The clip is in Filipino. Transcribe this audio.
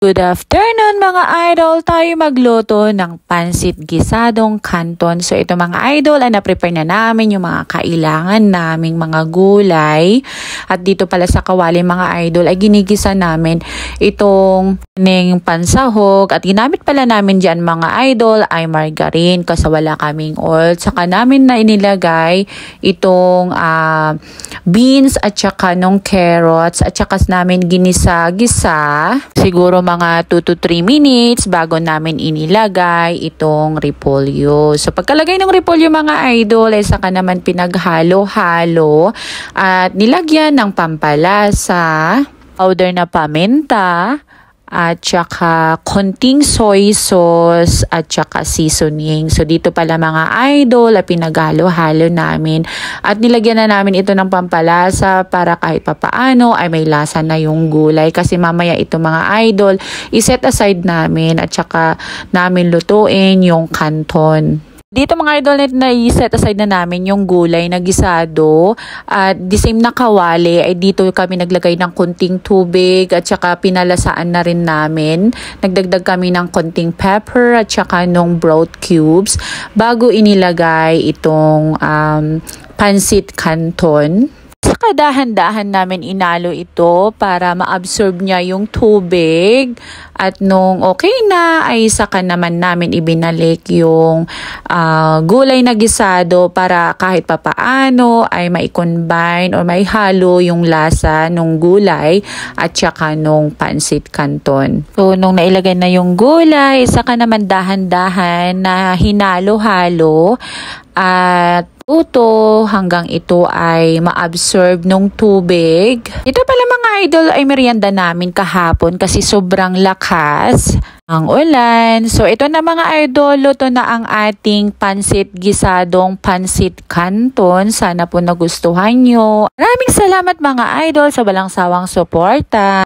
Good afternoon mga idol! Tayo magluto ng pansit gisadong canton. So ito mga idol ay na-prepare na namin yung mga kailangan naming mga gulay. At dito pala sa kawali mga idol ay ginigisa namin itong pansahog. At ginamit pala namin dyan mga idol ay margarine kasi wala kaming oil. Saka namin na inilagay itong beans at saka nung carrots at saka namin ginisa-gisa. Siguro mga 2 to 3 minutes bago namin inilagay itong repolyo. So pagkalagay ng repolyo mga idol ay saka naman pinaghalo-halo at nilagyan ng pampalasa, powder na paminta, at saka konting soy sauce at saka seasoning. So dito pala mga idol ay pinaghalo-halo namin at nilagyan na namin ito ng pampalasa para kahit papaano ay may lasa na yung gulay kasi mamaya ito mga idol iset aside namin at saka namin lutuin yung canton. Dito mga idol na i-set aside na namin yung gulay na gisado at the same na kawali ay dito kami naglagay ng konting tubig at saka pinalasaan na rin namin. Nagdagdag kami ng konting pepper at saka nung broth cubes bago inilagay itong pansit canton. Saka dahan-dahan namin inalo ito para ma-absorb niya yung tubig at nung okay na ay saka naman namin ibinalik yung gulay na gisado para kahit papaano ay mai-combine or may halo yung lasa nung gulay at saka nung pansit canton. So nung nailagay na yung gulay, saka naman dahan-dahan na hinalo-halo at luto hanggang ito ay ma-absorb nung tubig. Ito pala mga idol ay merienda namin kahapon kasi sobrang lakas ang ulan. So ito na mga idol, luto na ang ating pansit gisadong pansit canton. Sana po nagustuhan nyo. Maraming salamat mga idol sa walang sawang suporta.